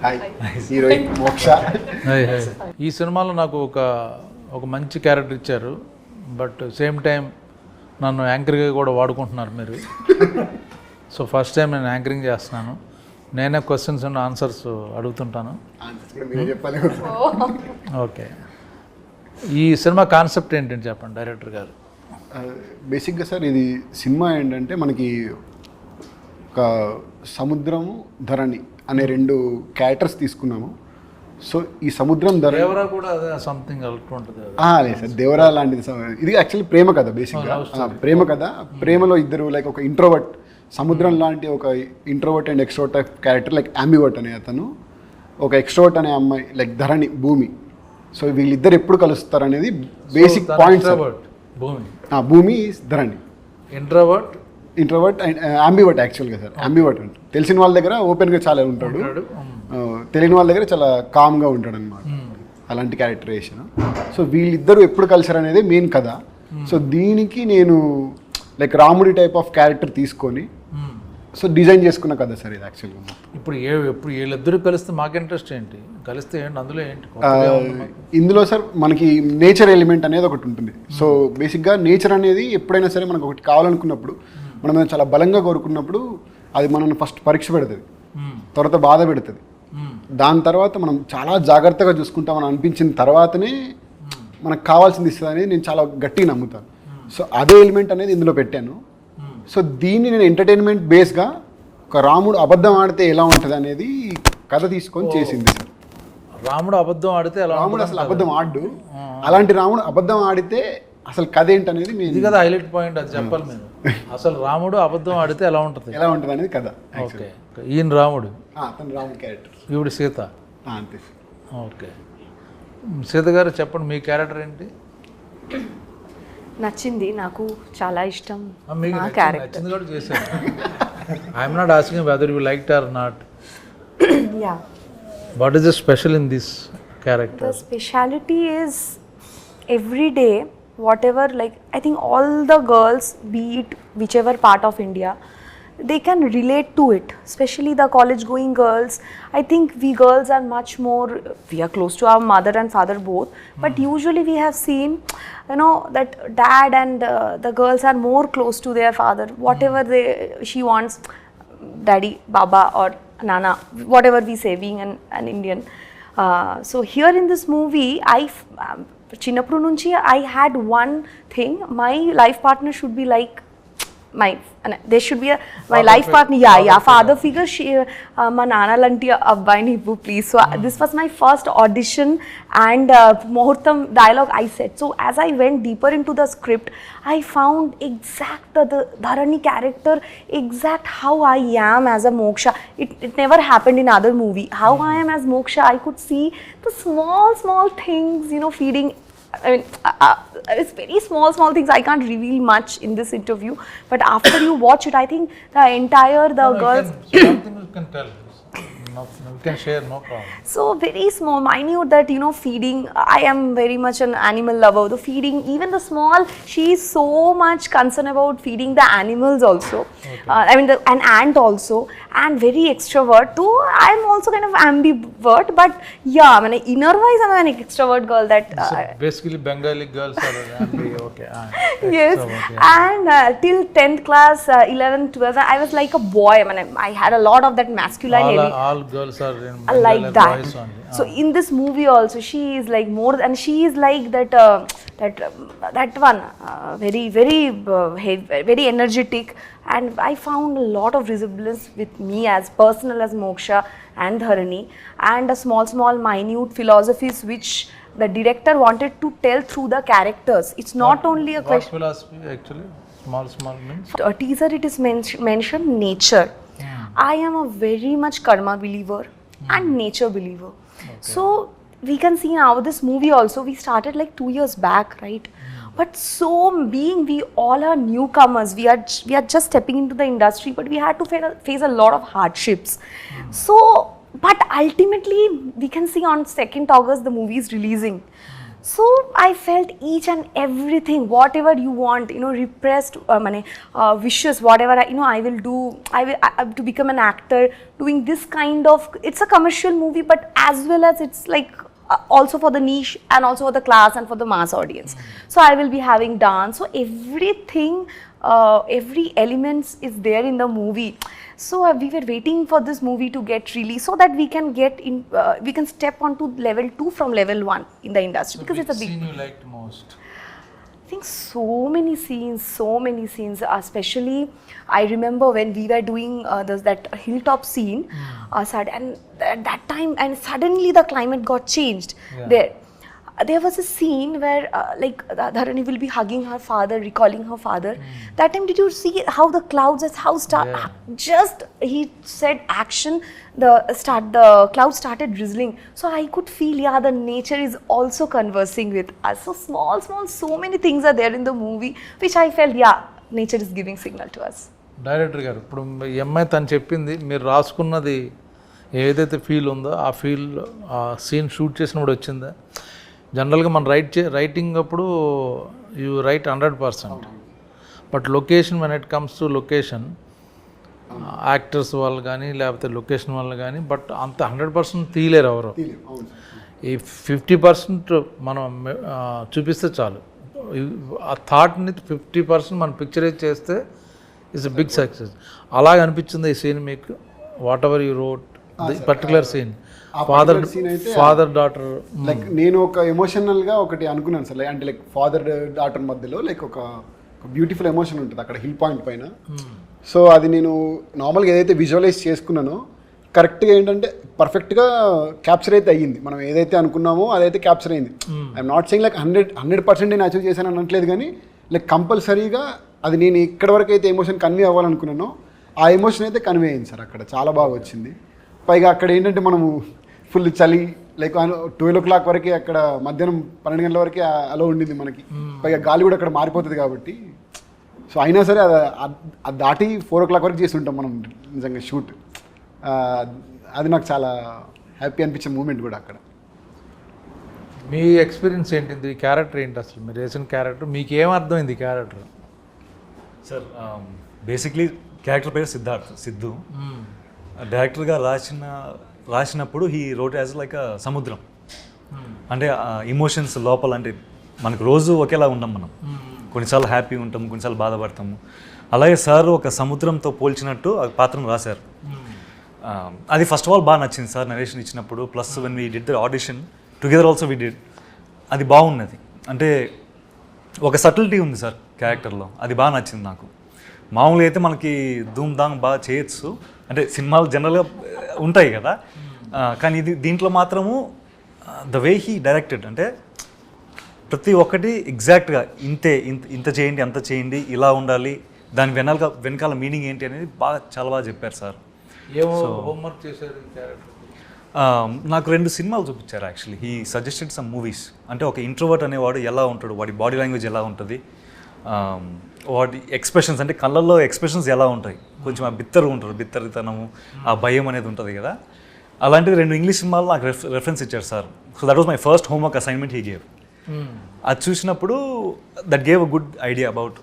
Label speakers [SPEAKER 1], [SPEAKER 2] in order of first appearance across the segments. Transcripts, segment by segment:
[SPEAKER 1] Hi heroine మోక్ష.
[SPEAKER 2] ఈ సినిమాలో నాకు ఒక మంచి క్యారెక్టర్ ఇచ్చారు, బట్ సేమ్ టైం నన్ను యాంకర్గా కూడా వాడుకుంటున్నారు మీరు. సో ఫస్ట్ టైం నేను యాంకరింగ్ చేస్తున్నాను, నేనే క్వశ్చన్స్ అండ్ ఆన్సర్స్ అడుగుతుంటాను. ఓకే, ఈ సినిమా కాన్సెప్ట్ ఏంటంటే చెప్పండి డైరెక్టర్ గారు.
[SPEAKER 1] బేసిక్గా సార్ ఇది సినిమా ఏంటంటే మనకి ఒక సముద్రము ధరణి అనే రెండు క్యారెక్టర్స్ తీసుకున్నాము. సో ఈ సముద్రం
[SPEAKER 2] దేవరా కూడా అదే సంథింగ్ ఉంటుంది.
[SPEAKER 1] లేదు సార్, దేవరా లాంటిది. ఇది యాక్చువల్లీ ప్రేమ కథ. బేసిక్గా ప్రేమ కథ. ప్రేమలో ఇద్దరు లైక్ ఒక ఇంట్రోవర్ట్, సముద్రం లాంటి ఒక introvert and extrovert type character like ambivert అనే అతను, ఒక ఎక్స్ట్రోవర్ట్ అనే అమ్మాయి లైక్ ధరణి భూమి. సో వీళ్ళిద్దరు ఎప్పుడు కలుస్తారు అనేది బేసిక్ పాయింట్. భూమి ధరణి ఇంట్రోవర్ట్ అండ్ అంబివర్ట్ యాక్చువల్గా సార్. అంబివర్ట్ అంటే తెలిసిన వాళ్ళ దగ్గర ఓపెన్గా చాలా ఉంటాడు, తెలియని వాళ్ళ దగ్గర చాలా కామ్గా ఉంటాడు అనమాట. అలాంటి క్యారెక్టరైజేషన్. సో వీళ్ళిద్దరూ ఎప్పుడు కలిసారు అనేది మెయిన్ కథ. సో దీనికి నేను లైక్ రాముడి టైప్ ఆఫ్ క్యారెక్టర్ తీసుకొని సో డిజైన్ చేసుకున్న కథ సార్ ఇది యాక్చువల్గా.
[SPEAKER 2] ఇప్పుడు వీళ్ళిద్దరూ కలిస్తే మాకు ఇంట్రెస్ట్ ఏంటి, కలిస్తే ఏంటి అందులో ఏంటి?
[SPEAKER 1] ఇందులో సార్ మనకి నేచర్ ఎలిమెంట్ అనేది ఒకటి ఉంటుంది. సో బేసిక్గా నేచర్ అనేది ఎప్పుడైనా సరే మనకు ఒకటి కావాలనుకున్నప్పుడు, మనం చాలా బలంగా కోరుకున్నప్పుడు అది మనల్ని ఫస్ట్ పరీక్ష పెడుతుంది, తర్వాత బాధ పెడుతుంది. దాని తర్వాత మనం చాలా జాగ్రత్తగా చూసుకుంటామని అనిపించిన తర్వాతనే మనకు కావాల్సింది ఇస్తుంది అనేది నేను చాలా గట్టిగా నమ్ముతాను. సో అదే ఎలిమెంట్ అనేది ఇందులో పెట్టాను. సో దీన్ని నేను ఎంటర్టైన్మెంట్ బేస్గా ఒక రాముడు అబద్ధం ఆడితే ఎలా ఉంటుంది అనేది కథ తీసుకొని చేసింది సార్.
[SPEAKER 2] రాముడు అబద్ధం ఆడితే
[SPEAKER 1] రాముడు అసలు అబద్ధం ఆడు, అలాంటి రాముడు అబద్ధం ఆడితే అసలు కథ ఏంటనేది
[SPEAKER 2] ఇది కదా హైలైట్ పాయింట్. అది చెప్పాలి మీరు. అసలు రాముడు అబద్ధం ఆడితే ఎలా ఉంటుంది
[SPEAKER 1] అనేది కథ.
[SPEAKER 2] ఓకే, ఈయన రాముడు,
[SPEAKER 1] అతను రాముడు క్యారెక్టర్,
[SPEAKER 2] ఈవిడ సీత.
[SPEAKER 1] అంతే.
[SPEAKER 2] ఓకే, సీత గారు చెప్పండి మీ క్యారెక్టర్ ఏంటి?
[SPEAKER 3] నచ్చింది, నాకు చాలా ఇష్టం
[SPEAKER 2] నా క్యారెక్టర్. కూడా చేశాను. I'm not asking whether you liked or not.
[SPEAKER 3] Yeah,
[SPEAKER 2] what is the special in this character?
[SPEAKER 3] The speciality is every day, whatever, like I think all the girls, be it whichever part of India, they can relate to it, especially the college going girls. I think we girls are much more, we are close to our mother and father both, but usually we have seen, you know, that dad and the girls are more close to their father. Whatever she wants, daddy, baba or nana, whatever we say, being an Indian. So here in this movie, చిన్నప్పుడు నుంచి I had one thing, my life partner should be like there should be my life partner, father figure. మా నాన్న లాంటి అబ్బాయిని ఇవ్వు please. So this was my first audition and ముహూర్తం dialogue I said. So as I went deeper into the script, I found exact the Dharani character, exact how I am as a Moksha. It never happened in other movie. How I am as Moksha, I could see the small things, you know, feeding. I mean, it's very small things. I can't reveal much in this interview, but after you watch it, I think the girls.
[SPEAKER 2] Something you can tell. You can share, no problem.
[SPEAKER 3] So very small, minute, that, you know, feeding. I am very much an animal lover. The feeding, even the small, she is so much concerned about feeding the animals also. Okay. I mean, an ant also, and very extrovert too. I am also kind of ambivert, but yeah, I mean, inner wise, I am an extrovert girl. That
[SPEAKER 2] basically Bengali girls are ambi. Okay.
[SPEAKER 3] Yes, yeah. And till 10th class, 11th, 12th, I was like a boy. I mean, I had a lot of that masculine element.
[SPEAKER 2] All girls are in
[SPEAKER 3] like that. So in this movie also, she is like more, and she is like that one, very energetic. And I found a lot of resemblance with me as personal as Moksha and Dharani, and a small minute philosophies which the director wanted to tell through the characters. It's not only a question.
[SPEAKER 2] What philosophy actually? Small means?
[SPEAKER 3] A teaser, it is mentioned nature. I am a very much karma believer and nature believer. Okay. So we can see now this movie also, we started like 2 years back, right? But so being we all are newcomers, we are just stepping into the industry, but we had to face a lot of hardships. So but ultimately we can see on 2nd August the movie is releasing. So I felt each and everything, whatever you want, repressed wishes, whatever I will do. To become an actor, doing this kind of. It's a commercial movie, but as well as it's like also for the niche and also for the class and for the mass audience. So I will be having dance. So everything, every elements is there in the movie. So we were waiting for this movie to get released so that we can get in, we can step onto level 2 from level 1 in the industry, because it's a big.
[SPEAKER 2] Scene you liked most?
[SPEAKER 3] I think so many scenes, especially I remember when we were doing that hilltop scene, and at that time, and suddenly the climate got changed. There was a scene where Dharani will be hugging her father, recalling her father. That time, did you see how the clouds, just he said action, the clouds started drizzling. So I could feel, the nature is also conversing with us. So small, so many things are there in the movie, which I felt, nature is giving signal to us.
[SPEAKER 2] Director గారు, ఇప్పుడు ఈ అమ్మాయి తను చెప్పింది, మీరు రాసుకున్నది ఏదైతే feel ఉందో ఆ ఫీల్ ఆ సీన్ షూట్ చేసినప్పుడు వచ్చిందా? జనరల్గా మనం రైటింగ్ అప్పుడు you right 100%, but location when it comes to location, actors వాళ్ళు కానీ లేకపోతే లొకేషన్ వాళ్ళు కానీ, బట్ అంత 100% తీయలేరు ఎవరు. ఈ 50% మనం చూపిస్తే చాలు. ఆ థాట్ని 50% మనం పిక్చరైజ్ చేస్తే ఇట్స్ ఎ బిగ్ సక్సెస్. అలాగ అనిపించింది ఈ సీన్ మీకు? Whatever you wrote particular scene, father daughter,
[SPEAKER 1] like నేను ఒక ఎమోషనల్గా ఒకటి అనుకున్నాను సార్, అంటే లైక్ ఫాదర్ డాటర్ మధ్యలో లైక్ ఒక బ్యూటిఫుల్ ఎమోషన్ ఉంటుంది అక్కడ హిల్ పాయింట్ పైన. సో అది నేను నార్మల్గా ఏదైతే విజువలైజ్ చేసుకున్నానో కరెక్ట్గా ఏంటంటే పర్ఫెక్ట్గా క్యాప్చర్ అయితే అయ్యింది. మనం ఏదైతే అనుకున్నామో అదైతే క్యాప్చర్ అయింది. ఐఎమ్ నాట్ సెయింగ్ లైక్ 100% నేను అచీవ్ చేశాను అనట్లేదు, కానీ లైక్ కంపల్సరీగా అది నేను ఎక్కడి వరకు అయితే ఎమోషన్ కన్వే అవ్వాలనుకున్నానో ఆ ఎమోషన్ అయితే కన్వే అయింది సార్. అక్కడ చాలా బాగా వచ్చింది. పైగా అక్కడ ఏంటంటే మనము ఫుల్ చలి, లైక్ 12 o'clock వరకే, అక్కడ మధ్యాహ్నం 12 గంటల వరకే అలా ఉండింది మనకి. పైగా గాలి కూడా అక్కడ మారిపోతుంది కాబట్టి. సో అయినా సరే అది దాటి 4 o'clock వరకు చేసి ఉంటాం మనం నిజంగా షూట్. అది నాకు చాలా హ్యాపీ అనిపించే మూమెంట్ కూడా అక్కడ.
[SPEAKER 2] మీ ఎక్స్పీరియన్స్ ఏంటిది? ఈ క్యారెక్టర్ ఏంటి అసలు? మీరు వేసిన క్యారెక్టర్ మీకు ఏం అర్థమైంది ఈ క్యారెక్టర్?
[SPEAKER 4] సార్ బేసిక్లీ క్యారెక్టర్ పేరు సిద్ధు. డైరెక్టర్గా రాసినప్పుడు హీ రోట్ యాజ్ లైక్ సముద్రం. అంటే ఇమోషన్స్ లోపల, అంటే మనకు రోజు ఒకేలా ఉండం మనం. కొన్నిసార్లు హ్యాపీ ఉంటాము, కొన్నిసార్లు బాధపడతాము. అలాగే సార్ ఒక సముద్రంతో పోల్చినట్టు ఆ పాత్రను రాశారు. అది ఫస్ట్ ఆఫ్ ఆల్ బాగా నచ్చింది సార్ నరేషన్ ఇచ్చినప్పుడు. Plus when we did the audition together also we did, అది బాగున్నది. అంటే ఒక సటిల్టీ ఉంది సార్ క్యారెక్టర్లో, అది బాగా నచ్చింది నాకు. మామూలుగా అయితే మనకి ధూమ్ ధామ్ బాగా చేయొచ్చు, అంటే సినిమాలు జనరల్గా ఉంటాయి కదా, కానీ దీంట్లో మాత్రము ద వే హీ డైరెక్టెడ్, అంటే ప్రతి ఒక్కటి ఎగ్జాక్ట్గా ఇంత చేయండి, అంత చేయండి, ఇలా ఉండాలి, దాని వెనకాల మీనింగ్ ఏంటి అనేది చాలా బాగా చెప్పారు సార్.
[SPEAKER 2] హోంవర్క్ చేశారు ఈ క్యారెక్టర్?
[SPEAKER 4] నాకు 2 సినిమాలు చూపించారు actually. He suggested some movies. అంటే ఒక ఇంట్రోవర్ట్ అనేవాడు ఎలా ఉంటాడు, వాడి బాడీ లాంగ్వేజ్ ఎలా ఉంటుంది, వాటి ఎక్స్ప్రెషన్స్, అంటే కళ్ళల్లో ఎక్స్ప్రెషన్స్ ఎలా ఉంటాయి, కొంచెం ఆ బిత్తరితనము, ఆ భయం అనేది ఉంటుంది కదా. అలాంటిది 2 ఇంగ్లీష్ సినిమాలు నాకు రెఫరెన్స్ ఇచ్చారు sir. So that was my first homework assignment he gave. అది చూసినప్పుడు that gave a good idea about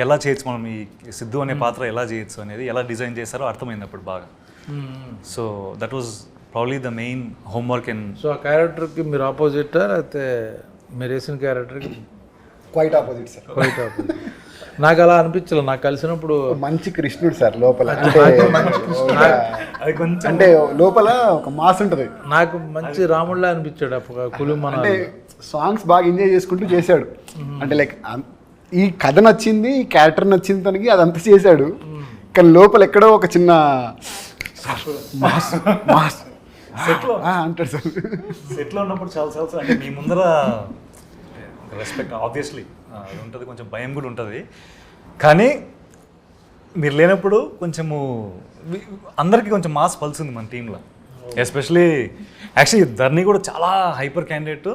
[SPEAKER 4] ఎలా చేయొచ్చు మనం, ఈ సిద్ధు అనే పాత్ర ఎలా చేయొచ్చు అనేది, ఎలా డిజైన్ చేశారో అర్థమైంది అప్పుడు బాగా. So that was probably the main homework. And
[SPEAKER 2] so ఆ క్యారెక్టర్కి మీరు ఆపోజిటా, లేకపోతే మీరు వేసిన క్యారెక్టర్కి?
[SPEAKER 1] Quite opposite sir.
[SPEAKER 2] Quite opposite. నాకు అలా అనిపించలేదు. నాకు కలిసినప్పుడు
[SPEAKER 1] మంచి కృష్ణుడు సార్ లోపల, అంటే లోపల ఒక మాస్ ఉంటుంది.
[SPEAKER 2] నాకు మంచి రాముడిలా అనిపించాడు. కులుమన
[SPEAKER 1] అంటే సాంగ్స్ బాగా ఎంజాయ్ చేసుకుంటూ చేశాడు. అంటే లైక్ ఈ కథ నచ్చింది, ఈ క్యారెక్టర్ నచ్చింది తనకి, అదంతా చేశాడు. కానీ లోపల ఎక్కడో ఒక చిన్న అంటాడు సార్.
[SPEAKER 4] సెట్లో ఉన్నప్పుడు చాలా అంటే మీ ముందర రెస్పెక్ట్ ఆబ్వియస్లీ ఉంటుంది, కొంచెం భయం కూడా ఉంటుంది. కానీ మీరు లేనప్పుడు కొంచెము అందరికీ కొంచెం మాస్ పల్స్ ఉంది మన టీంలో. ఎస్పెషలీ యాక్చువల్లీ ధర్ని కూడా చాలా హైపర్ క్యాండిడేట్.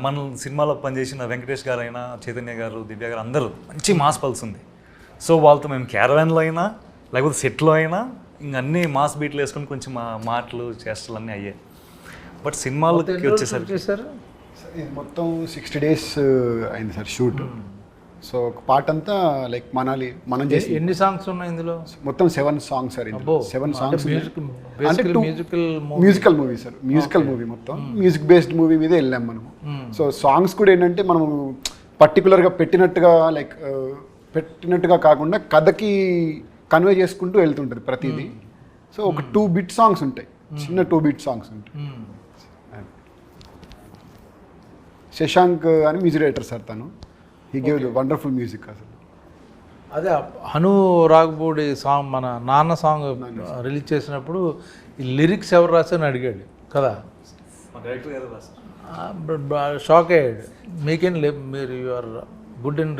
[SPEAKER 4] మన సినిమాలో పనిచేసిన వెంకటేష్ గారు అయినా, చైతన్య గారు, దివ్య గారు, అందరూ మంచి మాస్ పల్స్ ఉంది. సో వాళ్ళతో మేము క్యారవాన్లో అయినా లేకపోతే సెట్లో అయినా ఇంక అన్నీ మాస్ బీట్లు వేసుకొని కొంచెం మాటలు చేష్టలు అన్నీ అయ్యాయి. బట్ సినిమాలకి వచ్చేసరికి
[SPEAKER 1] ఇది మొత్తం 60 days అయింది సార్ షూట్. సో ఒక పార్ట్ అంతా లైక్ మనం చేసి
[SPEAKER 2] ఎన్ని సాంగ్స్ ఉన్నాయి ఇందులో?
[SPEAKER 1] మొత్తం 7 songs సార్. 7 songs అంటే
[SPEAKER 2] musical
[SPEAKER 1] movie sir. Musical movie మొత్తం మ్యూజిక్ బేస్డ్ మూవీ మీద వెళ్ళాం మనము. సో సాంగ్స్ కూడా ఏంటంటే మనము పర్టికులర్గా పెట్టినట్టుగా కాకుండా కథకి కన్వే చేసుకుంటూ వెళ్తుంటుంది ప్రతిదీ. సో ఒక 2 bit songs ఉంటాయి, చిన్న 2 bit songs ఉంటాయి. శశాంక్ అని మ్యూజిక్ డైరెక్టర్ సార్, తను he gave the wonderful music అసలు.
[SPEAKER 2] అదే హను రాఘపూడి సాంగ్, మన నాన్న సాంగ్ రిలీజ్ చేసినప్పుడు ఈ లిరిక్స్ ఎవరు రాశారని అడిగాడు కదా, షాక్ అయ్యాడు. మీకేం మీరు you're good in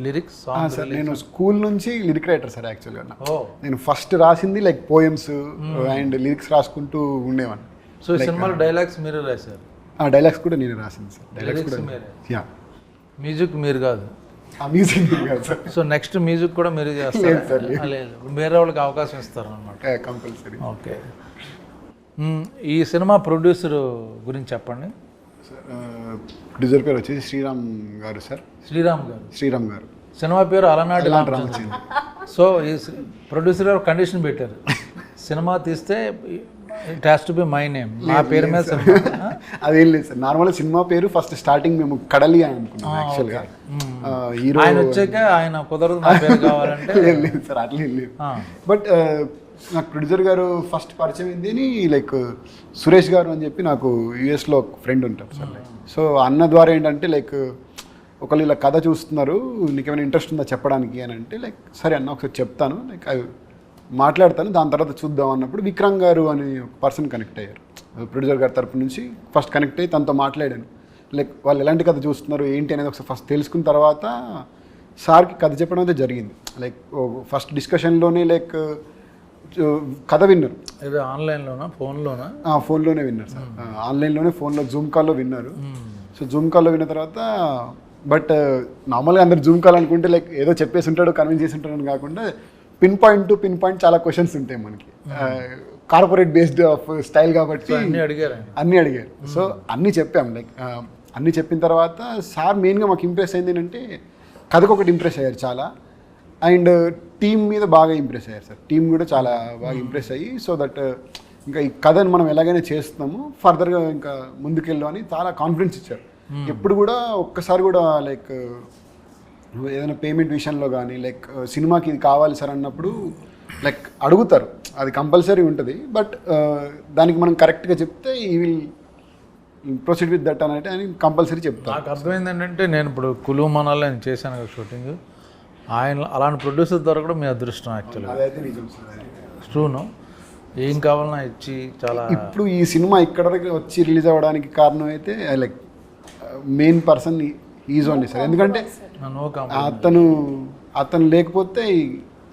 [SPEAKER 2] lyrics song?
[SPEAKER 1] Sir నేను స్కూల్ నుంచి లిరిక్ రైటర్ సార్ యాక్చువల్గా. నేను ఫస్ట్ రాసింది లైక్ పోయమ్స్ అండ్ లిరిక్స్ రాసుకుంటూ ఉండేవాడిని.
[SPEAKER 2] సో ఈ సినిమాలో డైలాగ్స్ మీరే రాశారు?
[SPEAKER 1] డైలాగ్స్ కూడా నేను రాసింది సార్. డైలాగ్స్ కూడా యా.
[SPEAKER 2] మ్యూజిక్ మీరు కాదు?
[SPEAKER 1] మ్యూజిక్ కాదు సార్.
[SPEAKER 2] సో నెక్స్ట్ మ్యూజిక్ కూడా మీరే చేస్తారు? లేదు, వేరే వాళ్ళకి అవకాశం ఇస్తారు అన్నమాట.
[SPEAKER 1] కంపల్సరీ.
[SPEAKER 2] ఓకే. ఈ సినిమా ప్రొడ్యూసర్ గురించి చెప్పండి.
[SPEAKER 1] ప్రొడ్యూసర్ పేరు వచ్చేసి శ్రీరామ్ గారు సార్. శ్రీరామ్ గారు.
[SPEAKER 2] సినిమా పేరు అలనాటి రామచంద్ర. సో ఈ ప్రొడ్యూసర్ గారు కండిషన్ పెట్టారు, సినిమా తీస్తే it has to be my name, నా పేరు మీద సినిమా.
[SPEAKER 1] అదేం లేదు సార్, నార్మల్గా సినిమా పేరు ఫస్ట్ స్టార్టింగ్ మేము కడలి అని అనుకున్నాం యాక్చువల్గా. హీరో
[SPEAKER 2] ఆయన వచ్చాక ఆయన కుదరదు నా పేరు కావాలంటే.
[SPEAKER 1] లేదు సార్, అట్లా లేదు. బట్ నాకు ప్రొడ్యూసర్ గారు ఫస్ట్ పరిచయం ఏంది లైక్ సురేష్ గారు అని చెప్పి నాకు యూఎస్లో ఒక ఫ్రెండ్ ఉంటారు సార్. సో అన్న ద్వారా ఏంటంటే లైక్ ఒకళ్ళు ఇలా కథ చూస్తున్నారు, నీకేమైనా ఇంట్రెస్ట్ ఉందా చెప్పడానికి అని అంటే లైక్ సరే అన్న ఒకసారి చెప్తాను, లైక్ అవి మాట్లాడతాను, దాని తర్వాత చూద్దాం అన్నప్పుడు విక్రమ్ గారు అని ఒక పర్సన్ కనెక్ట్ అయ్యారు ప్రొడ్యూసర్ గారి తరపు నుంచి. ఫస్ట్ కనెక్ట్ అయ్యి తనతో మాట్లాడాను, లైక్ వాళ్ళు ఎలాంటి కథ చూస్తున్నారు ఏంటి అనేది ఒకసారి ఫస్ట్ తెలుసుకున్న తర్వాత సార్కి కథ చెప్పడం అయితే జరిగింది. లైక్ ఫస్ట్ డిస్కషన్లోనే లైక్ కథ విన్నారు.
[SPEAKER 2] ఆన్లైన్లోనా ఫోన్లోనా?
[SPEAKER 1] ఫోన్లోనే విన్నారు సార్. ఆన్లైన్లోనే ఫోన్లో జూమ్ కాల్లో విన్నారు. సో జూమ్ కాల్లో విన్న తర్వాత బట్ నార్మల్గా అందరు జూమ్ కాల్ అనుకుంటే లైక్ ఏదో చెప్పేసి ఉంటాడు, కన్విన్స్ చేసి ఉంటాడు అని కాకుండా pin point to pin point చాలా క్వశ్చన్స్ ఉంటాయి మనకి. కార్పొరేట్ బేస్డ్ ఆఫ్ స్టైల్ కాబట్టి అన్నీ అడిగారు. సో అన్నీ చెప్పాం. లైక్ అన్నీ చెప్పిన తర్వాత సార్ మెయిన్గా మాకు ఇంప్రెస్ అయింది ఏంటంటే కథకు ఒకటి ఇంప్రెస్ అయ్యారు చాలా, అండ్ టీమ్ మీద బాగా ఇంప్రెస్ అయ్యారు సార్. టీమ్ కూడా చాలా బాగా ఇంప్రెస్ అయ్యి సో దట్ ఇంకా ఈ కథను మనం ఎలాగైనా చేస్తున్నాము, ఫర్దర్గా ఇంకా ముందుకెళ్ళు అని చాలా కాన్ఫిడెన్స్ ఇచ్చారు. ఎప్పుడు కూడా ఒక్కసారి కూడా లైక్ ఏదైనా పేమెంట్ విషయంలో కానీ లైక్ సినిమాకి ఇది కావాలి సార్ అన్నప్పుడు లైక్ అడుగుతారు, అది కంపల్సరీ ఉంటుంది. బట్ దానికి మనం కరెక్ట్గా చెప్తే ఈ విల్ ప్రొసీడ్ విత్ దట్ అని అని కంపల్సరీ చెప్తాను.
[SPEAKER 2] నాకు అర్థమైంది ఏంటంటే నేను ఇప్పుడు కులు మనాలి అని చేశాను కదా షూటింగ్, ఆయన అలాంటి ప్రొడ్యూసర్ దొరకడం మీ అదృష్టం యాక్చువల్గా.
[SPEAKER 1] అదైతే నిజం సార్.
[SPEAKER 2] ట్రూను, ఏం కావాలన్నా ఇచ్చి చాలా.
[SPEAKER 1] ఇప్పుడు ఈ సినిమా ఇక్కడ వచ్చి రిలీజ్ అవ్వడానికి కారణం అయితే like main person is only sir. ఎందుకంటే అతను లేకపోతే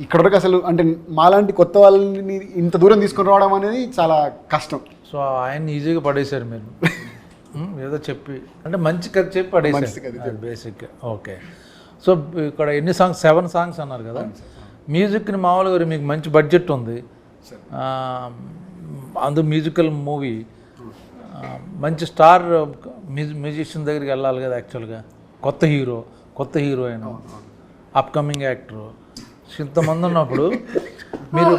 [SPEAKER 1] ఇక్కడ వరకు అసలు అంటే మాలాంటి కొత్త వాళ్ళని ఇంత దూరం తీసుకొని రావడం అనేది చాలా కష్టం.
[SPEAKER 2] సో ఆయన్ని ఈజీగా పడేశారు మీరు ఏదో చెప్పి, అంటే మంచి కథ చెప్పి పడేసారు బేసిక్. ఓకే. సో ఇక్కడ ఎన్ని సాంగ్స్? 7 songs అన్నారు కదా. మ్యూజిక్ని మామూలుగా మీకు మంచి బడ్జెట్ ఉంది, అందు మ్యూజికల్ మూవీ, మంచి స్టార్ మ్యూజిషియన్ దగ్గరికి వెళ్ళాలి కదా యాక్చువల్గా. కొత్త హీరో, కొత్త హీరోయిన్, అప్కమింగ్ యాక్టర్, ఇంతమంది ఉన్నప్పుడు మీరు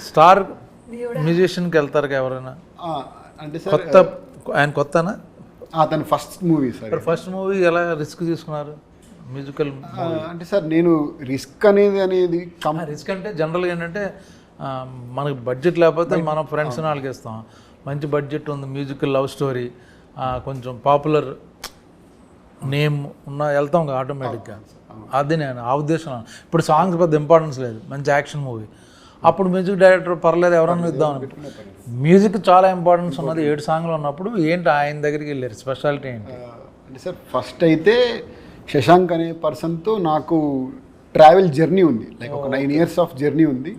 [SPEAKER 2] స్టార్ మ్యూజిషియన్కి వెళ్తారు ఎవరైనా?
[SPEAKER 1] అంటే
[SPEAKER 2] కొత్త, ఆయన కొత్తనా?
[SPEAKER 1] అతను first movie sir.
[SPEAKER 2] First movie ఎలా రిస్క్ తీసుకున్నారు మ్యూజికల్?
[SPEAKER 1] అంటే సార్ నేను రిస్క్ అనేది
[SPEAKER 2] రిస్క్ అంటే జనరల్గా ఏంటంటే మనకు బడ్జెట్ లేకపోతే మనం ఫ్రెండ్స్ని వాళ్ళకి ఇస్తాం. మంచి బడ్జెట్ ఉంది, మ్యూజికల్ లవ్ స్టోరీ, కొంచెం పాపులర్ నేమ్ ఉన్న వెళ్తాం కదా ఆటోమేటిక్గా. అది నేను ఆ ఉద్దేశం. ఇప్పుడు సాంగ్స్ పెద్ద ఇంపార్టెన్స్ లేదు, మంచి యాక్షన్ మూవీ, అప్పుడు మ్యూజిక్ డైరెక్టర్ పర్లేదు ఎవరన్నా ఇద్దాం. మ్యూజిక్ చాలా ఇంపార్టెన్స్ ఉన్నది. 7 songs ఉన్నప్పుడు ఏంటి ఆయన దగ్గరికి వెళ్ళారు? స్పెషాలిటీ ఏంటి?
[SPEAKER 1] అంటే సార్ ఫస్ట్ అయితే శశాంక్ అనే పర్సన్తో నాకు ట్రావెల్ జర్నీ ఉంది, లైక్ ఒక 9 years ఆఫ్ జర్నీ ఉంది.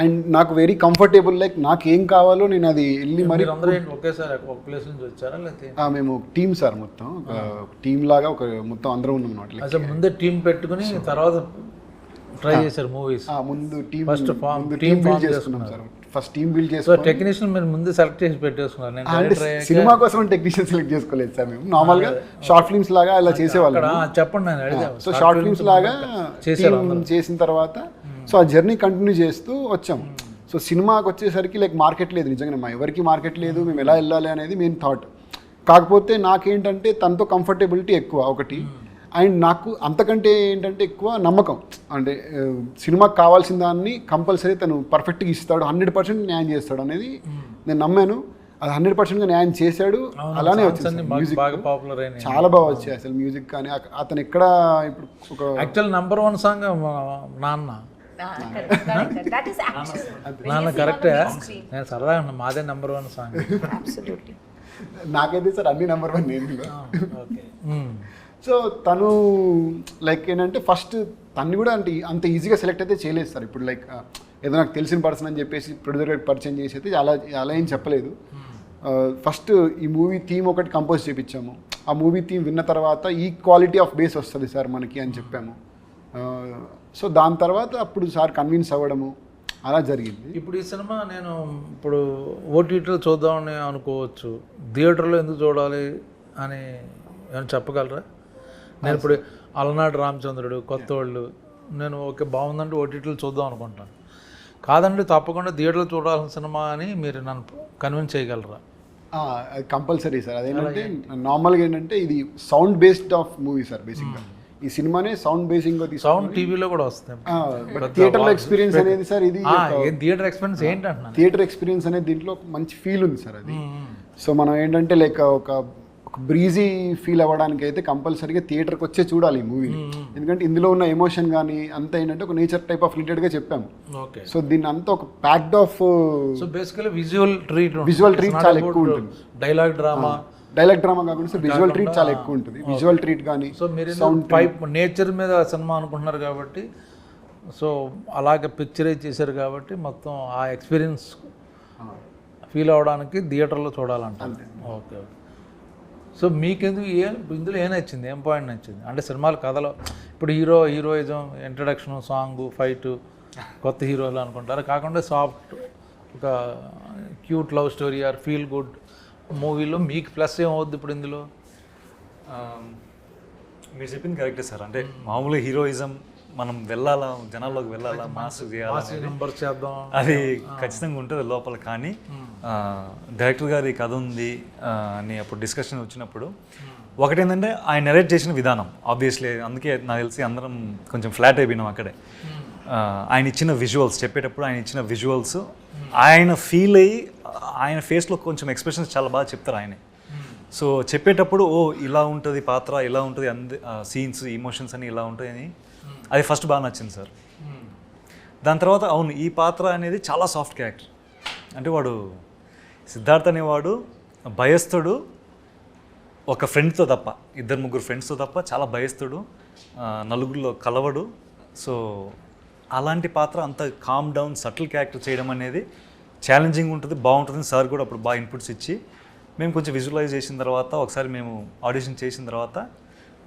[SPEAKER 1] అండ్ నాకు వెరీ కంఫర్టబుల్, లైక్ నాకు ఏం కావాలో నేను అది వెళ్ళి మరి.
[SPEAKER 2] ఒకేసారి ఒక ప్లేస్ నుంచి వచ్చారా లేకపోతే?
[SPEAKER 1] మేము టీమ్ సార్, మొత్తం ఒక టీమ్ లాగా ఒక మొత్తం అందరం ఉన్నాం అన్నమాట.
[SPEAKER 2] అసలు ముందే టీం పెట్టుకుని తర్వాత ట్రై చేశారు మూవీస్?
[SPEAKER 1] ముందు టీమ్
[SPEAKER 2] ఫస్ట్
[SPEAKER 1] టీమ్ బిల్డ్ చేసుకున్నాం sir. First team build
[SPEAKER 2] so
[SPEAKER 1] చేసుకొని
[SPEAKER 2] టెక్నీషియన్ మీరు ముందు సెలెక్ట్ చేసి పెట్టేసుకున్నారు. నేను
[SPEAKER 1] అంటే
[SPEAKER 2] డైరెక్టర్ అయ్యాక
[SPEAKER 1] సినిమా కోసం టెక్నీషియన్ సెలెక్ట్ చేసుకోలేదు సార్ మేము. నార్మల్గా షార్ట్ ఫిల్మ్స్ లాగా అలా చేసేవాళ్ళం.
[SPEAKER 2] అక్కడ చెప్పండి, నేను అడిగా.
[SPEAKER 1] సో షార్ట్ ఫిల్మ్స్ లాగా
[SPEAKER 2] చేశారు
[SPEAKER 1] team చేసిన తర్వాత సో ఆ జర్నీ కంటిన్యూ చేస్తూ వచ్చాం. సో సినిమాకి వచ్చేసరికి లైక్ మార్కెట్ లేదు, నిజంగా మా ఎవరికి మార్కెట్ లేదు, మేము ఎలా వెళ్ళాలి అనేది మెయిన్ థాట్. కాకపోతే నాకేంటంటే తనతో కంఫర్టబిలిటీ ఎక్కువ ఒకటి, అండ్ నాకు అంతకంటే ఏంటంటే ఎక్కువ నమ్మకం. అంటే సినిమాకి కావాల్సిన దాన్ని కంపల్సరీ తను పర్ఫెక్ట్గా ఇస్తాడు, 100% న్యాయం చేస్తాడు అనేది నేను నమ్మాను. అది 100%గా న్యాయం చేశాడు. అలానే వచ్చింది మ్యూజిక్,
[SPEAKER 2] బాగా పాపులర్ అయినాయి,
[SPEAKER 1] చాలా బాగా వచ్చాయి అసలు మ్యూజిక్. కానీ అతను ఎక్కడ ఇప్పుడు ఒక
[SPEAKER 2] యాక్చువల్ నెంబర్ 1 సాంగ్ నాన్న.
[SPEAKER 3] That is actual.
[SPEAKER 2] నాన్న కరెక్టే, నేను సరదాగా అన్నా, మాదే నెంబర్ 1 సాంగ్.
[SPEAKER 3] Absolutely.
[SPEAKER 1] నాకైతే సార్ అన్ని నెంబర్ 1 నేను.
[SPEAKER 2] ఓకే.
[SPEAKER 1] సో తను లైక్ ఏంటంటే ఫస్ట్ తన్ని కూడా అంటే అంత ఈజీగా సెలెక్ట్ అయితే చేయలేదు సార్. ఇప్పుడు లైక్ ఏదో నాకు తెలిసిన పర్సన్ అని చెప్పేసి ప్రొడ్యూసర్ గారికి పరిచయం చేసి అయితే అలా ఏం చెప్పలేదు. ఫస్ట్ ఈ మూవీ థీమ్ ఒకటి కంపోజ్ చేయించాము. ఆ మూవీ థీమ్ విన్న తర్వాత ఈ క్వాలిటీ ఆఫ్ బేస్ వస్తుంది సార్ మనకి అని చెప్పాము. సో దాని తర్వాత అప్పుడు సార్ కన్విన్స్ అవ్వడము అలా జరిగింది.
[SPEAKER 2] ఇప్పుడు ఈ సినిమా నేను ఇప్పుడు ఓటీటీలో చూద్దామని అనుకోవచ్చు, థియేటర్లో ఎందుకు చూడాలి అని ఏమైనా చెప్పగలరా? నేను ఇప్పుడు అలనాడు రామచంద్రుడు, కొత్త వాళ్ళు, నేను ఓకే బాగుందంటే ఓటీటీలో చూద్దాం అనుకుంటాను. కాదండి తప్పకుండా థియేటర్లో చూడాల్సిన సినిమా అని మీరు నన్ను కన్విన్స్ చేయగలరా?
[SPEAKER 1] Compulsory sir. అదేంటంటే నార్మల్గా ఏంటంటే ఇది sound based of movie sir. బేసిక్గా ఈ సినిమానే సౌండ్ బేసింగ్
[SPEAKER 2] సౌండ్ టీవీలో కూడా వస్తుంది.
[SPEAKER 1] థియేటర్లో ఎక్స్పీరియన్స్ అనేది సార్ ఇది
[SPEAKER 2] థియేటర్ ఎక్స్పీరియన్స్ ఏంటంటున్నా,
[SPEAKER 1] థియేటర్ ఎక్స్పీరియన్స్ అనేది దీంట్లో మంచి ఫీల్ ఉంది సార్ అది. సో మనం ఏంటంటే లైక్ ఒక బ్రీజీ ఫీల్ అవ్వడానికి అయితే కంపల్సరీగా థియేటర్కి వచ్చే చూడాలి ఈ మూవీని. ఎందుకంటే ఇందులో ఉన్న ఎమోషన్ కానీ అంతా ఏంటంటే ఒక నేచర్ టైప్ ఆఫ్ రిలేటెడ్గా చెప్పాము. సో దీన్ని అంతా ఒక packed of
[SPEAKER 2] so basically visual treat
[SPEAKER 1] చాలా ఎక్కువ ఉంటుంది.
[SPEAKER 2] డైలాగ్ డ్రామా
[SPEAKER 1] కాకుండా విజువల్ ట్రీట్ చాలా ఎక్కువ ఉంటుంది. విజువల్ ట్రీట్ కానీ
[SPEAKER 2] సో మీరు నేచర్ మీద సినిమా అనుకుంటున్నారు కాబట్టి, సో అలాగే పిక్చరైజ్ చేశారు కాబట్టి మొత్తం ఆ ఎక్స్పీరియన్స్ ఫీల్ అవ్వడానికి థియేటర్లో చూడాలంటారు. ఓకే. సో మీకెందుకు ఇందులో ఏం నచ్చింది, ఏం పాయింట్ నచ్చింది? అంటే సినిమాల కథలో ఇప్పుడు హీరోయిజం, ఇంట్రడక్షన్, సాంగ్, ఫైట్, కొత్త హీరోలు అనుకుంటారు, కాకుండా సాఫ్ట్ ఒక cute love story or feel good మూవీలో మీకు ప్లస్ ఏమవుద్ది ఇప్పుడు ఇందులో?
[SPEAKER 4] మీరు చెప్పింది కరెక్టే సార్. అంటే మామూలుగా హీరోయిజం మనం వెళ్ళాలా, జనాల్లోకి వెళ్ళాలా, మాస్
[SPEAKER 2] చేద్దాం,
[SPEAKER 4] అది ఖచ్చితంగా ఉంటుంది లోపల. కానీ డైరెక్టర్ గారి కథ ఉంది అని అప్పుడు డిస్కషన్ వచ్చినప్పుడు ఒకటేంటంటే ఆయన నెరేట్ చేసిన విధానం, ఆబ్వియస్లీ అందుకే నాకు తెలిసి అందరం కొంచెం ఫ్లాట్ అయిపోయినాం అక్కడే. ఆయన ఇచ్చిన విజువల్స్ చెప్పేటప్పుడు ఆయన ఇచ్చిన విజువల్స్ ఆయన ఫీల్ అయ్యి ఆయన ఫేస్లో కొంచెం ఎక్స్ప్రెషన్స్ చాలా బాగా చెప్తారు ఆయనే. సో చెప్పేటప్పుడు ఓ ఇలా ఉంటుంది పాత్ర, ఇలా ఉంటుంది, సీన్స్, ఇమోషన్స్ అని ఇలా ఉంటాయి అని అది ఫస్ట్ బాగా నచ్చింది సార్. దాని తర్వాత అవును ఈ పాత్ర అనేది చాలా సాఫ్ట్ క్యారెక్టర్. అంటే వాడు సిద్ధార్థ్ అనేవాడు భయస్థుడు, ఒక ఫ్రెండ్తో తప్ప, 2-3 ఫ్రెండ్స్తో తప్ప చాలా భయస్థుడు, నలుగురిలో కలవడు. సో అలాంటి పాత్ర అంత కామ్ డౌన్ సటిల్ క్యారెక్టర్ చేయడం అనేది ఛాలెంజింగ్ ఉంటుంది, బాగుంటుంది. సార్ కూడా అప్పుడు బాగా ఇన్పుట్స్ ఇచ్చి మేము కొంచెం విజువలైజ్ చేసిన తర్వాత ఒకసారి మేము ఆడిషన్ చేసిన తర్వాత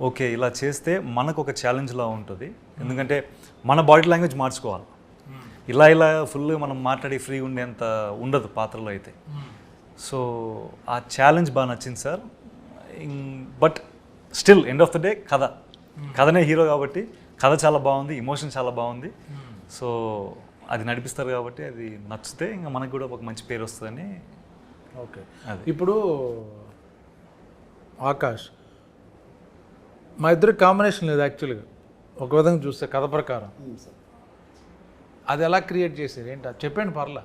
[SPEAKER 4] ఓకే ఇలా చేస్తే మనకు ఒక ఛాలెంజ్లా ఉంటుంది. ఎందుకంటే మన బాడీ లాంగ్వేజ్ మార్చుకోవాలి, ఇలా ఫుల్ మనం మాట్లాడి ఫ్రీ ఉండేంత ఉండదు పాత్రలో అయితే. సో ఆ ఛాలెంజ్ బాగా నచ్చింది sir. But still end of the day కథనే హీరో కాబట్టి కథ చాలా బాగుంది, ఎమోషన్ చాలా బాగుంది. సో అది నడిపిస్తారు కాబట్టి అది నచ్చితే ఇంకా మనకు కూడా ఒక మంచి పేరు వస్తుందని.
[SPEAKER 2] ఓకే. ఇప్పుడు ఆకాష్ మా ఇద్దరు కాంబినేషన్ లేదు యాక్చువల్గా, ఒక విధంగా చూస్తే కథ ప్రకారం. అది ఎలా క్రియేట్ చేశారు ఏంటి అది చెప్పండి పర్లా.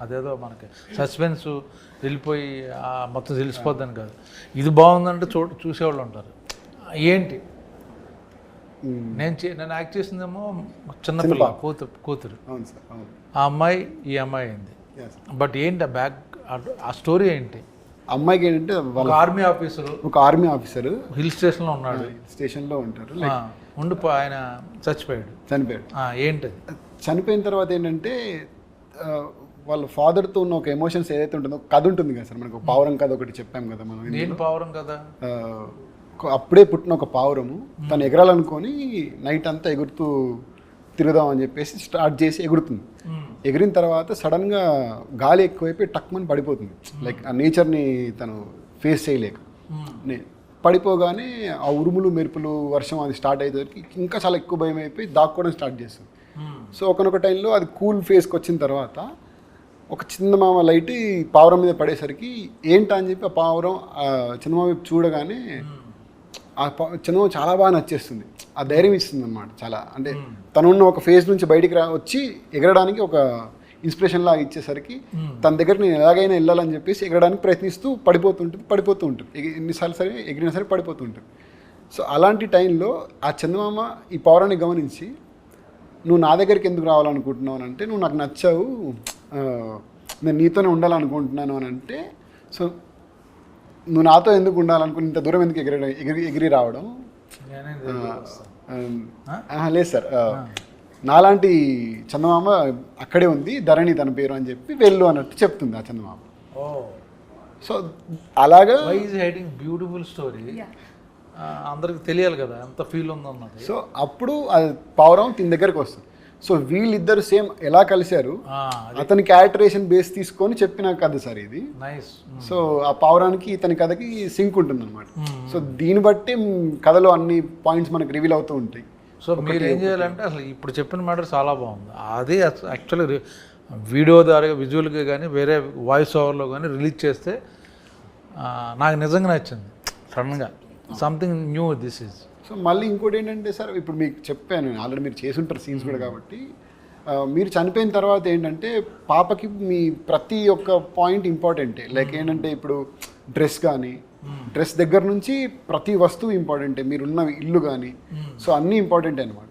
[SPEAKER 2] అదేదో మనకి సస్పెన్స్ వెళ్ళిపోయి మొత్తం తెలిసిపోద్దని కాదు, ఇది బాగుందంటే చూసేవాళ్ళు ఉంటారు. ఏంటి నేను యాక్ట్ చేసిందేమో చిన్నపిల్ల కూతురు, ఆ అమ్మాయి ఈ అమ్మాయి అయింది. బట్ ఏంటి ఆ స్టోరీ ఏంటి?
[SPEAKER 1] అమ్మాయికి ఏంటంటే
[SPEAKER 2] ఒక ఆర్మీ ఆఫీసర్ హిల్ స్టేషన్లో ఉన్నాడు,
[SPEAKER 1] స్టేషన్లో ఉంటారు,
[SPEAKER 2] ఆయన చనిపోయాడు. ఏంటది?
[SPEAKER 1] చనిపోయిన తర్వాత ఏంటంటే వాళ్ళ ఫాదర్తో ఉన్న ఒక ఎమోషన్స్ ఏదైతే ఉంటుందో కథ ఉంటుంది కదా సార్. మనకు పావురం కథ ఒకటి చెప్పాం కదా మనం.
[SPEAKER 2] నేను పావురం కదా,
[SPEAKER 1] అప్పుడే పుట్టిన ఒక పావురము తను ఎగరాలనుకొని నైట్ అంతా ఎగురుతూ తిరుగుదాం అని చెప్పేసి స్టార్ట్ చేసి ఎగురుతుంది. ఎగిరిన తర్వాత సడన్గా గాలి ఎక్కువైపోయి టక్మని పడిపోతుంది. లైక్ ఆ నేచర్ని తను ఫేస్ చేయలేక పడిపోగానే ఆ ఉరుములు మెరుపులు వర్షం అది స్టార్ట్ అయ్యేసరికి ఇంకా చాలా ఎక్కువ భయం అయిపోయి దాక్కోవడం స్టార్ట్ చేస్తుంది. సో ఒకనొక టైంలో అది కూల్ ఫేస్కి వచ్చిన తర్వాత ఒక చందమామ లైట్ ఈ పావురం మీద పడేసరికి ఏంటా అని చెప్పి ఆ పావురం చందమామ వైపు చూడగానే ఆ చందమామ చాలా బాగా నచ్చేస్తుంది. ఆ ధైర్యం ఇస్తుంది అనమాట చాలా. అంటే తనున్న ఒక ఫేజ్ నుంచి బయటికి వచ్చి ఎగరడానికి ఒక ఇన్స్పిరేషన్ లాగా ఇచ్చేసరికి తన దగ్గర నేను ఎలాగైనా వెళ్ళాలని చెప్పేసి ఎగరడానికి ప్రయత్నిస్తూ పడిపోతూ ఉంటుంది. ఎన్నిసార్లు సరే ఎగిరినా సరే పడిపోతూ ఉంటుంది. సో అలాంటి టైంలో ఆ చందమామ ఈ పౌరాన్ని గమనించి నువ్వు నా దగ్గరికి ఎందుకు రావాలనుకుంటున్నావు అని అంటే, నువ్వు నాకు నచ్చావు, నేను నీతోనే ఉండాలనుకుంటున్నాను అని అంటే, సో నువ్వు నాతో ఎందుకు ఉండాలనుకుని ఇంత దూరం ఎందుకు ఎగిరి రావడం? లేదు సార్, నాలాంటి చందమామ అక్కడే ఉంది, ధరణి తన పేరు అని చెప్పి వెళ్ళు అన్నట్టు చెప్తుంది ఆ చందమామ. సో అలాగా
[SPEAKER 2] బ్యూటిఫుల్ స్టోరీ అందరికి తెలియాలి కదా ఎంత ఫీల్ ఉందన్నది.
[SPEAKER 1] సో అప్పుడు అది పావురం తిన దగ్గరికి వస్తుంది. సో వీళ్ళిద్దరు సేమ్ ఎలా కలిశారు అతని క్యారెక్టరేషన్ బేస్ తీసుకొని చెప్పిన కథ సార్ ఇది. సో ఆ పావురానికి ఇతని కథకి సింక్ ఉంటుంది అనమాట. సో దీన్ని బట్టి కథలో అన్ని పాయింట్స్ మనకు రివీల్ అవుతూ ఉంటాయి.
[SPEAKER 2] సో మీరు ఏం చేయాలంటే అసలు ఇప్పుడు చెప్పిన మ్యాటర్ చాలా బాగుంది. అదే యాక్చువల్లీ వీడియో ద్వారా విజువల్గా కానీ వేరే వాయిస్ ఓవర్లో కానీ రిలీజ్ చేస్తే నాకు నిజంగా నచ్చింది. సడన్గా something new this is.
[SPEAKER 1] So మళ్ళీ ఇంకోటి ఏంటంటే సార్, ఇప్పుడు మీకు చెప్పాను ఆల్రెడీ, మీరు చేసి ఉంటారు సీన్స్ కూడా కాబట్టి, మీరు చనిపోయిన తర్వాత ఏంటంటే పాపకి మీ ప్రతి ఒక్క పాయింట్ ఇంపార్టెంటే. లైక్ ఏంటంటే ఇప్పుడు డ్రెస్ కానీ, డ్రెస్ దగ్గర నుంచి ప్రతి వస్తువు ఇంపార్టెంటే, మీరున్న ఇల్లు కానీ, సో అన్నీ ఇంపార్టెంటే అనమాట.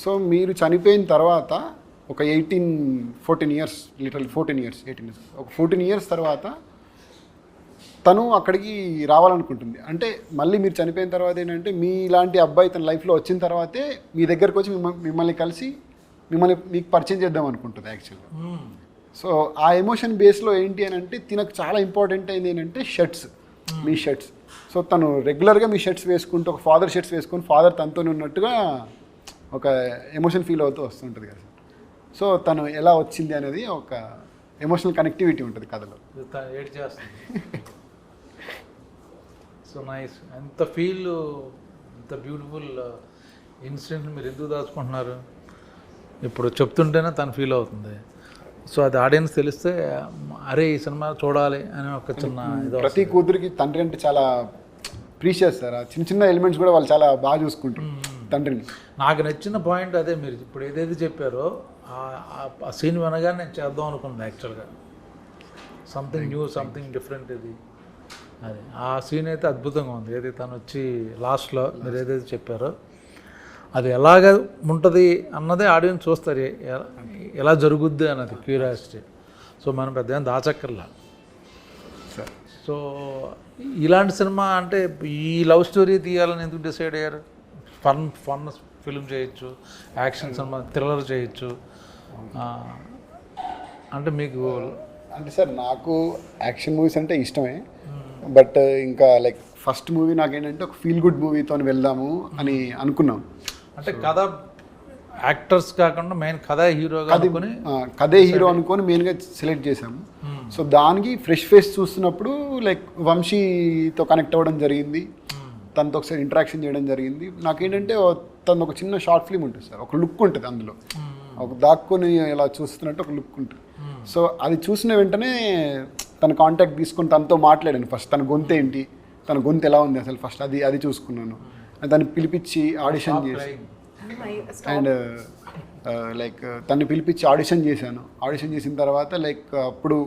[SPEAKER 1] సో మీరు చనిపోయిన తర్వాత ఒక 14 ఇయర్స్ లిటరల్ 14 ఇయర్స్ ఒక 14 ఇయర్స్ తర్వాత తను అక్కడికి రావాలనుకుంటుంది. అంటే మళ్ళీ మీరు చనిపోయిన తర్వాత ఏంటంటే మీలాంటి అబ్బాయి తన లైఫ్లో వచ్చిన తర్వాతే మీ దగ్గరకు వచ్చి మిమ్మల్ని కలిసి మీకు పరిచయం చేద్దాం అనుకుంటుంది యాక్చువల్గా. సో ఆ ఎమోషన్ బేస్లో ఏంటి అని అంటే తినకు చాలా ఇంపార్టెంట్ అయింది ఏంటంటే షర్ట్స్, మీ షర్ట్స్. సో తను రెగ్యులర్గా మీ షర్ట్స్ వేసుకుంటూ ఒక ఫాదర్ షర్ట్స్ వేసుకుని ఫాదర్ తనతో ఉన్నట్టుగా ఒక ఎమోషన్ ఫీల్ అవుతూ వస్తుంటుంది కదా. సో తను ఎలా వచ్చింది అనేది ఒక ఎమోషనల్ కనెక్టివిటీ ఉంటుంది కథలో.
[SPEAKER 2] So nice. ఎంత ఫీల్, ఎంత బ్యూటిఫుల్ ఇన్సిడెంట్ మీరు ఎందుకు దాచుకుంటున్నారు ఇప్పుడు చెప్తుంటేనే తను ఫీల్ అవుతుంది. సో అది ఆడియన్స్ తెలిస్తే అరే ఈ సినిమా చూడాలి అని ఒక చిన్న
[SPEAKER 1] ప్రతి కూతురికి తండ్రి అంటే చాలా ప్రీషియస్ సార్. చిన్న చిన్న ఎలిమెంట్స్ కూడా వాళ్ళు చాలా బాగా చూసుకుంటారు తండ్రిని.
[SPEAKER 2] నాకు నచ్చిన పాయింట్ అదే, మీరు ఇప్పుడు ఏదైతే చెప్పారో ఆ సీన్ వినగానే నేను చేద్దాం అనుకున్నాను యాక్చువల్గా. సంథింగ్ న్యూ, సంథింగ్ డిఫరెంట్ ఇది. అది ఆ సీన్ అయితే అద్భుతంగా ఉంది. ఏదైతే తను వచ్చి లాస్ట్లో మీరు ఏదైతే చెప్పారో అది ఎలాగ ఉంటుంది అన్నదే ఆడియన్స్ చూస్తారు, ఎలా జరుగుద్ది అన్నది క్యూరియాసిటీ. సో మనం పెద్ద దాచక్కర్లా. సో ఇలాంటి సినిమా అంటే ఈ లవ్ స్టోరీ తీయాలని ఎందుకు డిసైడ్ అయ్యారు? ఫన్ ఫిల్మ్ చేయొచ్చు, యాక్షన్ సినిమా, థ్రిల్లర్ చేయొచ్చు. అంటే మీకు
[SPEAKER 1] అంటే సార్ నాకు యాక్షన్ మూవీస్ అంటే ఇష్టమే, బట్ ఇంకా లైక్ ఫస్ట్ మూవీ నాకేంటంటే ఒక ఫీల్ గుడ్ మూవీతో వెళ్దాము అని అనుకున్నాం.
[SPEAKER 2] అంటే కథ యాక్టర్స్ కాకుండా మెయిన్ కథే హీరో అనుకొని మెయిన్గా సెలెక్ట్ చేసాము. సో దానికి ఫ్రెష్ ఫేస్ చూస్తున్నప్పుడు లైక్ వంశీతో కనెక్ట్ అవ్వడం జరిగింది, తనతో ఒకసారి ఇంటరాక్షన్ చేయడం జరిగింది. నాకేంటంటే తను ఒక చిన్న షార్ట్ ఫిల్మ్ ఉంటుంది సార్, ఒక లుక్ ఉంటుంది అందులో, ఒక దాక్కుని ఇలా చూస్తున్నట్టు ఒక లుక్ ఉంటుంది. సో అది చూసిన వెంటనే తన కాంటాక్ట్ తీసుకొని తనతో మాట్లాడాను. ఫస్ట్ తన గొంతు ఏంటి, తన గొంతు ఎలా ఉంది అసలు ఫస్ట్ అది చూసుకున్నాను. దాన్ని పిలిపించి ఆడిషన్ చేసి అండ్ లైక్ తను పిలిపించి ఆడిషన్ చేశాను. ఆడిషన్ చేసిన తర్వాత లైక్ అప్పుడు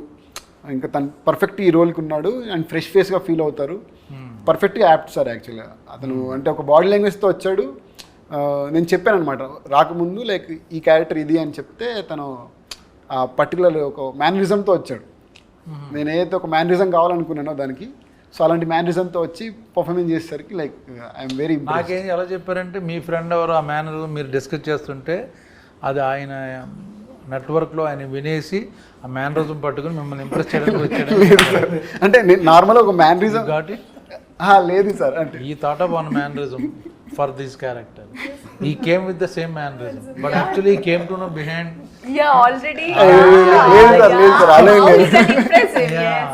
[SPEAKER 2] ఇంకా తను పర్ఫెక్ట్ ఈ రోల్కి ఉన్నాడు అండ్ ఫ్రెష్ ఫేస్గా ఫీల్ అవుతారు. పర్ఫెక్ట్గా యాప్ట్ సార్ యాక్చువల్గా అతను. అంటే ఒక బాడీ లాంగ్వేజ్తో వచ్చాడు. నేను చెప్పాను అనమాట రాకముందు లైక్ ఈ క్యారెక్టర్ ఇది అని చెప్తే తను ఆ పర్టికులర్ ఒక మేనరిజంతో వచ్చాడు. నేను ఏదైతే ఒక మేనరిజం కావాలనుకున్నానో దానికి, సో అలాంటి మేనరిజంతో వచ్చి పర్ఫార్మెన్స్ చేసేసరికి లైక్ ఐఎమ్ వెరీ ఇంప్రెస్డ్. నాకేం ఎలా చెప్పారంటే మీ ఫ్రెండ్ ఎవరు ఆ మేనరిజం మీరు డిస్కస్ చేస్తుంటే అది ఆయన నెట్వర్క్లో ఆయన వినేసి ఆ మేనరిజం పట్టుకుని మిమ్మల్ని ఇంప్రెస్ చేయడానికి వచ్చాడు.
[SPEAKER 1] లేదు సార్, అంటే నేను నార్మల్గా ఒక మేనరిజం
[SPEAKER 2] కాబట్టి
[SPEAKER 1] లేదు సార్, అంటే
[SPEAKER 2] ఈ thought of one mannerism for this character. He came with the same mannerism but actually he came to know behind
[SPEAKER 3] Yeah, already.
[SPEAKER 1] లేదు సార్ అలా ఏం లేదు.
[SPEAKER 3] He's an impressive, yes.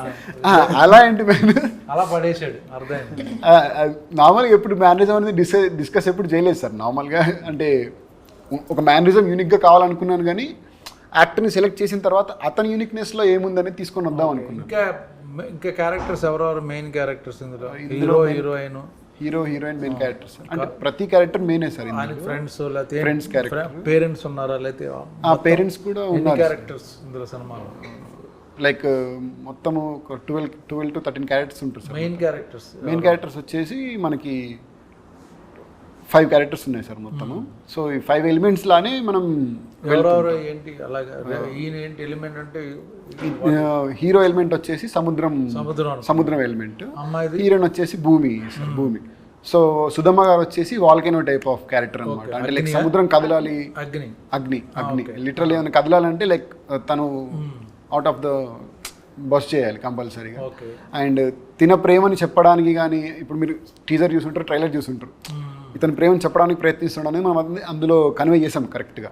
[SPEAKER 1] అలా ఏంటి
[SPEAKER 2] అలా పడేసాడు అర్థమైంది.
[SPEAKER 1] నార్మల్గా ఎప్పుడు మేనరిజం అనేది డిస్కస్ ఎప్పుడు చేయలేదు సార్. నార్మల్గా అంటే ఒక మేనరిజం యూనిక్గా కావాలనుకున్నాను, కానీ యాక్టర్ని సెలెక్ట్ చేసిన తర్వాత అతని యూనిక్నెస్లో ఏముందని తీసుకొని వద్దాం అనుకున్నాను.
[SPEAKER 2] ఇంకా క్యారెక్టర్స్ ఎవరెవరు మెయిన్ క్యారెక్టర్స్ ఇందులో? Hero heroine,
[SPEAKER 1] heroine main character sir. అంటే ప్రతి క్యారెక్టర్ మెయినే సార్.
[SPEAKER 2] ఫ్రెండ్స్ లేకపోతే
[SPEAKER 1] ఫ్రెండ్స్ క్యారెక్టర్,
[SPEAKER 2] పేరెంట్స్ ఉన్నారా లేకపోతే
[SPEAKER 1] పేరెంట్స్ కూడా ఉన్నారు
[SPEAKER 2] క్యారెక్టర్స్ ఇందులో సినిమాలో?
[SPEAKER 1] లైక్ మొత్తము 12 to 13 క్యారెక్టర్స్ ఉంటారు సార్.
[SPEAKER 2] మెయిన్ క్యారెక్టర్స్
[SPEAKER 1] వచ్చేసి మనకి 5 క్యారెక్టర్స్ ఉన్నాయి సార్ మొత్తము. సో ఈ 5 ఎలిమెంట్స్ లానే మనం
[SPEAKER 2] ఎవరెవరు ఏంటి అలాగా? ఈయన ఏంటి ఎలిమెంట్ అంటే?
[SPEAKER 1] హీరో ఎలిమెంట్ వచ్చేసి సముద్రం ఎలిమెంట్, హీరోయిన్ వచ్చేసి భూమి సార్, భూమి. సో సుధమ్మ గారు వచ్చేసి వాల్కెనో టైప్ ఆఫ్ క్యారెక్టర్ అనమాట. అంటే లైక్ సముద్రం కదలాలి, అగ్ని లిటరల్ ఏమైనా కదలాలంటే లైక్ తను అవుట్ ఆఫ్ ద బస్ చేయాలి కంపల్సరీగా. అండ్ తిన ప్రేమని చెప్పడానికి కానీ, ఇప్పుడు మీరు టీజర్ చూసుంటారు, ట్రైలర్ చూసుంటారు, ఇతని ప్రేమని చెప్పడానికి ప్రయత్నిస్తున్నాడని మనం అందులో కన్వే చేసాం కరెక్ట్గా.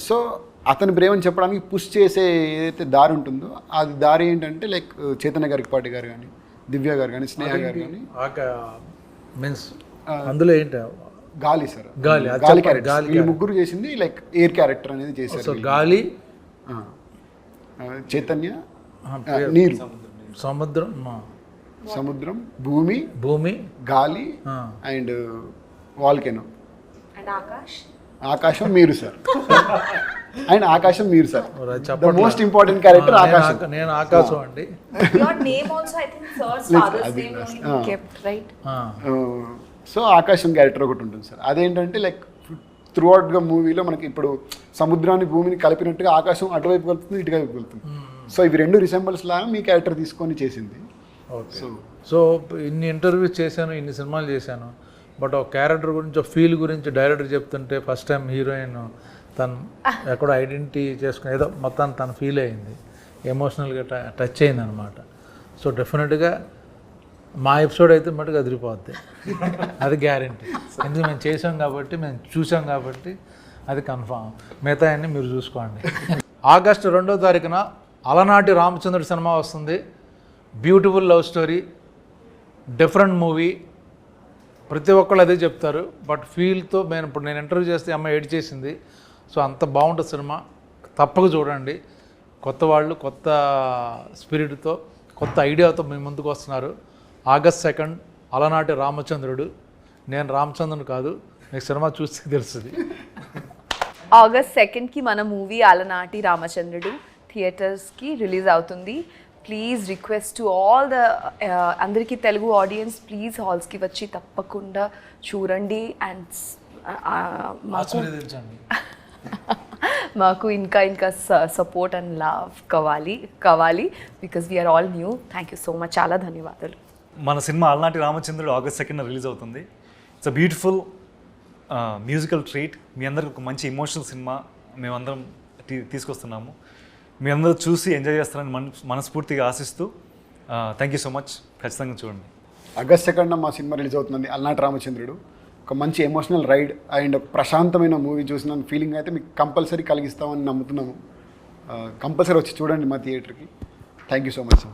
[SPEAKER 1] సో అతని ప్రేమని చెప్పడానికి పుష్ చేసే ఏదైతే దారి ఉంటుందో అది దారి ఏంటంటే లైక్ చైతన్య గారిపాటి గారు కానీ, దివ్య గారు కానీ, స్నేహ గారు కానీ.
[SPEAKER 2] మీన్స్ అందులో ఏంటి?
[SPEAKER 1] గాలి సార్,
[SPEAKER 2] గాలి
[SPEAKER 1] క్యారెక్టర్. వీళ్ళు ముగ్గురు చేసింది లైక్ ఎయిర్ క్యారెక్టర్ అనేది చేశారు.
[SPEAKER 2] గాలి,
[SPEAKER 1] చైతన్య, నీరు, సముద్రం, భూమి, గాలి అండ్ వాల్కెనో, ఆకాశం మీరు సార్. అండ్ ఆకాశం మీరు sir. The most important character ఆకాశం.
[SPEAKER 2] నేను ఆకాశం అండి.
[SPEAKER 3] Your name also, I think sir's father's name only kept, right?
[SPEAKER 1] So ఆకాశం క్యారెక్టర్ ఒకటి ఉంటుంది సార్. అదేంటంటే లైక్ త్రూ అవుట్గా మూవీలో మనకి ఇప్పుడు సముద్రాన్ని భూమిని కలిపినట్టుగా ఆకాశం అటువైపు వెళ్తుంది, ఇటువైపు వెళ్తుంది. సో ఇవి రెండు రిసెంబల్స్ లాగా మీ క్యారెక్టర్ తీసుకొని చేసింది.
[SPEAKER 2] సో ఇన్ని ఇంటర్వ్యూస్ చేశాను, ఇన్ని సినిమాలు చేశాను, బట్ ఒక క్యారెక్టర్ గురించి, ఒక ఫీల్ గురించి డైరెక్టర్ చెప్తుంటే ఫస్ట్ టైం హీరోయిన్ తను ఎక్కడో ఐడెంటిటీ చేసుకుని ఏదో మొత్తాన్ని తను ఫీల్ అయింది, ఎమోషనల్గా టచ్ అయింది అనమాట. సో డెఫినెట్గా మా ఎపిసోడ్ అయితే మటుకు అదిరిపోద్ది, అది గ్యారంటీ. ఎందుకు మేము చేసాం కాబట్టి, మేము చూసాం కాబట్టి అది కన్ఫామ్. మిగతా అన్నీ మీరు చూసుకోండి. ఆగస్టు 2వ తారీఖున అలనాటి రామచంద్రుడి సినిమా వస్తుంది. Beautiful love story, different movie. ప్రతి ఒక్కళ్ళు అదే చెప్తారు, బట్ ఫీల్తో నేను ఇంటర్వ్యూ చేస్తే అమ్మాయి ఎడ్ చేసింది. సో అంత బాగుంటుంది సినిమా, తప్పక చూడండి. కొత్త వాళ్ళు కొత్త స్పిరిట్తో, కొత్త ఐడియాతో మీ ముందుకు వస్తున్నారు. ఆగస్ట్ 2 అలనాటి రామచంద్రుడు. నేను రామచంద్రుడు కాదు, మీకు సినిమా చూస్తే తెలుస్తుంది.
[SPEAKER 3] ఆగస్ట్ 2కి మన మూవీ అలనాటి రామచంద్రుడు థియేటర్స్కి రిలీజ్ అవుతుంది. Please request to all the అందరికీ తెలుగు ఆడియన్స్, ప్లీజ్ హాల్స్కి వచ్చి తప్పకుండా చూడండి. అండ్ మాకు ఇంకా సపోర్ట్ అండ్ లవ్ కావాలి because we are all new. Thank you so much, చాలా ధన్యవాదాలు.
[SPEAKER 4] మన సినిమా అలనాటి రామచంద్రుడు ఆగస్ట్ 2న రిలీజ్ అవుతుంది. It's a beautiful musical treat. మీ అందరికి ఒక మంచి ఎమోషనల్ సినిమా మేమందరం తీసుకొస్తున్నాము. మీ అందరూ చూసి ఎంజాయ్ చేస్తారని మనస్ఫూర్తిగా ఆశిస్తూ థ్యాంక్ యూ సో మచ్. ఖచ్చితంగా చూడండి.
[SPEAKER 1] ఆగస్ట్ 2న మా సినిమా రిలీజ్ అవుతుందండి, అలనాటి రామచంద్రుడు. ఒక మంచి ఎమోషనల్ రైడ్ అండ్ ఒక ప్రశాంతమైన మూవీ చూసిన ఫీలింగ్ అయితే మీకు కంపల్సరీ కలిగిస్తామని నమ్ముతున్నాము. కంపల్సరీ వచ్చి చూడండి మా థియేటర్కి. Thank you so much.